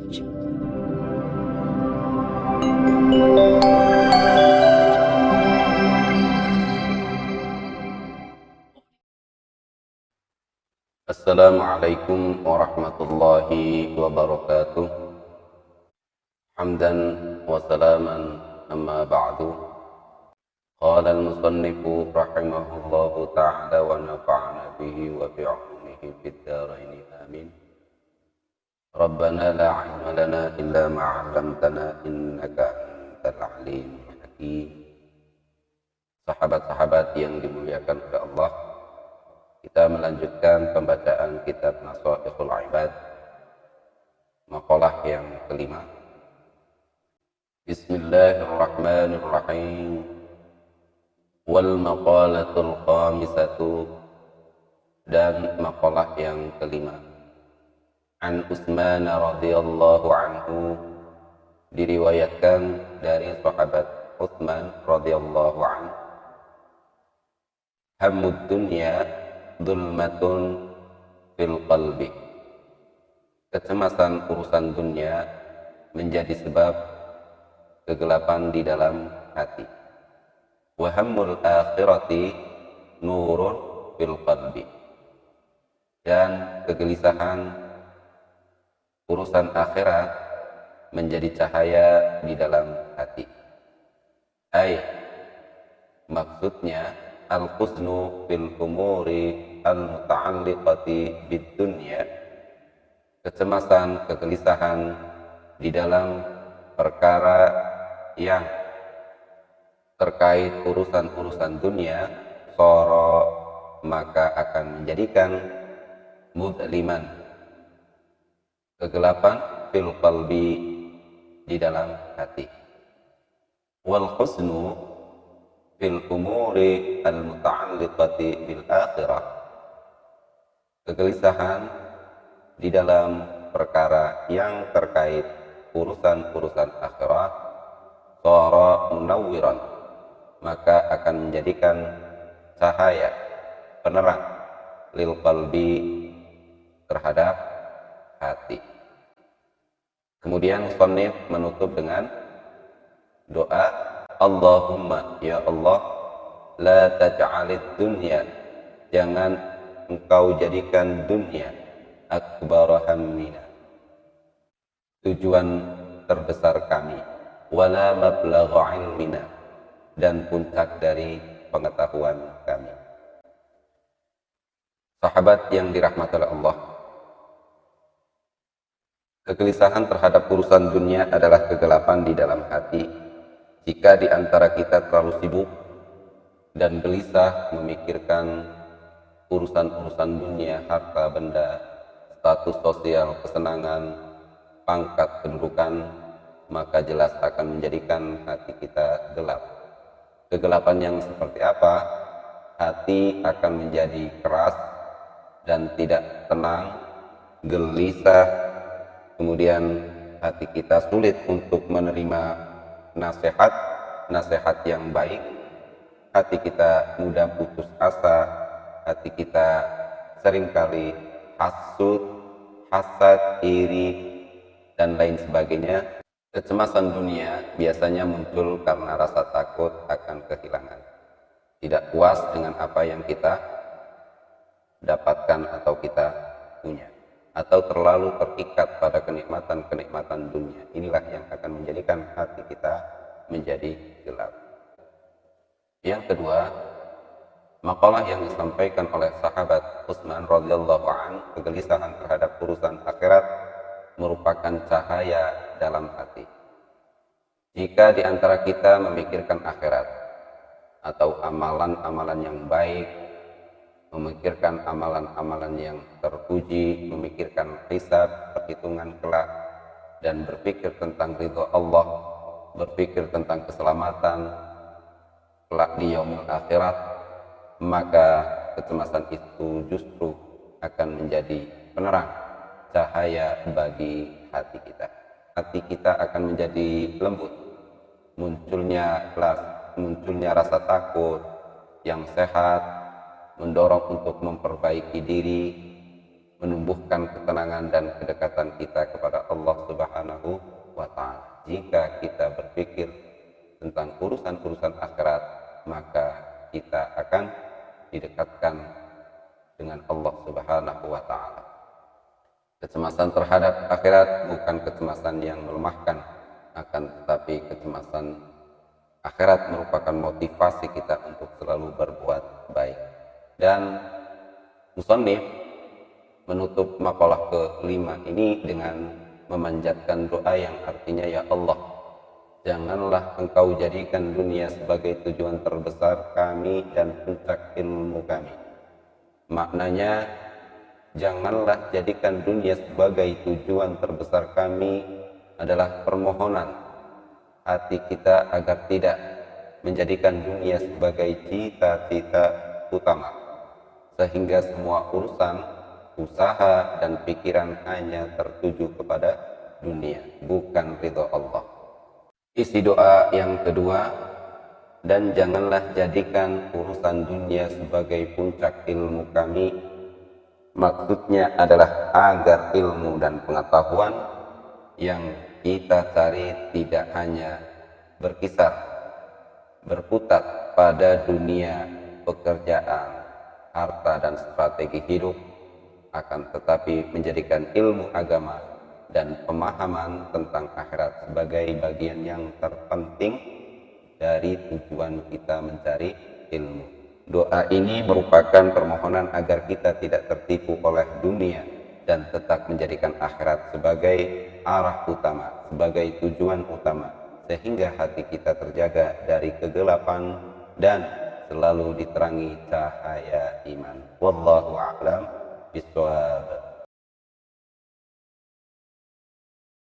Assalamualaikum warahmatullahi wabarakatuh. Hamdan wa salaman amma ba'du. Qala al-musannifu rahimahullahu ta'ala wa nafa'ana bihi wa bi'ulumihi fid dharain amin. Rabbana la 'ilma lana illa ma 'allamtana innaka antal alimul hakim. Sahabat-sahabat yang dimuliakan oleh Allah, kita melanjutkan pembacaan kitab Nashaikhul Ibad, maqalah yang kelima. Bismillahirrahmanirrahim. Wal maqalatul khamisatu, dan maqalah yang kelima. An Utsman radhiyallahu anhu, diriwayatkan dari sahabat Utsman radhiyallahu anhu. Hammud dunya dzulmatun fil qalbi, kecemasan urusan dunia menjadi sebab kegelapan di dalam hati. Wa hammul akhirati nurun fil qalbi, dan kegelisahan urusan akhirat menjadi cahaya di dalam hati. Maksudnya al-huznu fil umuri al-muta'alliqati bid-dunya, kecemasan, kegelisahan di dalam perkara yang terkait urusan-urusan dunia, soro, maka akan menjadikan mudliman, kegelapan, fil qalbi, di dalam hati. Wal husnu fil umuri al-muta'alliqati bil akhirah, kegelisahan di dalam perkara yang terkait urusan-urusan akhirat, shara munawwiran, maka akan menjadikan cahaya, penerang, lil qalbi, terhadap hati. Kemudian musannif menutup dengan doa, Allahumma, ya Allah, la taj'alid dunya, jangan engkau jadikan dunia akbar hammina, tujuan terbesar kami, wala mablagha ilmina, dan puncak dari pengetahuan kami. Sahabat yang dirahmati oleh Allah, kegelisahan terhadap urusan dunia adalah kegelapan di dalam hati. Jika di antara kita terlalu sibuk dan gelisah memikirkan urusan-urusan dunia, harta benda, status sosial, kesenangan, pangkat, kedudukan, maka jelas akan menjadikan hati kita gelap. Kegelapan yang seperti apa? Hati akan menjadi keras dan tidak tenang, gelisah, kemudian hati kita sulit untuk menerima nasihat yang baik, hati kita mudah putus asa, hati kita seringkali hasud, hasad, iri, dan lain sebagainya. Kecemasan dunia biasanya muncul karena rasa takut akan kehilangan, tidak puas dengan apa yang kita dapatkan atau kita punya, atau terlalu terikat pada kenikmatan-kenikmatan dunia. Inilah yang akan menjadikan hati kita menjadi gelap. Yang kedua, makalah yang disampaikan oleh sahabat Utsman radhiyallahu anhu, kegelisahan terhadap urusan akhirat merupakan cahaya dalam hati. Jika di antara kita memikirkan akhirat atau amalan-amalan yang baik, memikirkan amalan-amalan yang terpuji, memikirkan hisab, perhitungan kelak, dan berpikir tentang ridho Allah, berpikir tentang keselamatan kelak di yaumil akhirat, maka kecemasan itu justru akan menjadi penerang, cahaya bagi hati kita. Hati kita akan menjadi lembut, munculnya rasa takut yang sehat, mendorong untuk memperbaiki diri, menumbuhkan ketenangan dan kedekatan kita kepada Allah Subhanahu wa Ta'ala. Jika kita berpikir tentang urusan-urusan akhirat, maka kita akan didekatkan dengan Allah Subhanahu wa Ta'ala. Kecemasan terhadap akhirat bukan kecemasan yang melemahkan, akan tetapi kecemasan akhirat merupakan motivasi kita untuk selalu berbuat baik. Dan musannif menutup makalah ke-5 ini dengan memanjatkan doa yang artinya, ya Allah, janganlah Engkau jadikan dunia sebagai tujuan terbesar kami dan puncak ilmu kami. Maknanya, janganlah jadikan dunia sebagai tujuan terbesar kami adalah permohonan hati kita agar tidak menjadikan dunia sebagai cita-cita utama, sehingga semua urusan, usaha, dan pikiran hanya tertuju kepada dunia, bukan ridho Allah. Isi doa yang kedua, dan janganlah jadikan urusan dunia sebagai puncak ilmu kami, maksudnya adalah agar ilmu dan pengetahuan yang kita cari tidak hanya berputar pada dunia pekerjaan, harta, dan strategi hidup, akan tetapi menjadikan ilmu agama dan pemahaman tentang akhirat sebagai bagian yang terpenting dari tujuan kita mencari ilmu. Doa ini merupakan permohonan agar kita tidak tertipu oleh dunia dan tetap menjadikan akhirat sebagai arah utama, sebagai tujuan utama, sehingga hati kita terjaga dari kegelapan dan selalu diterangi cahaya iman. Wallahu a'lam bishawab.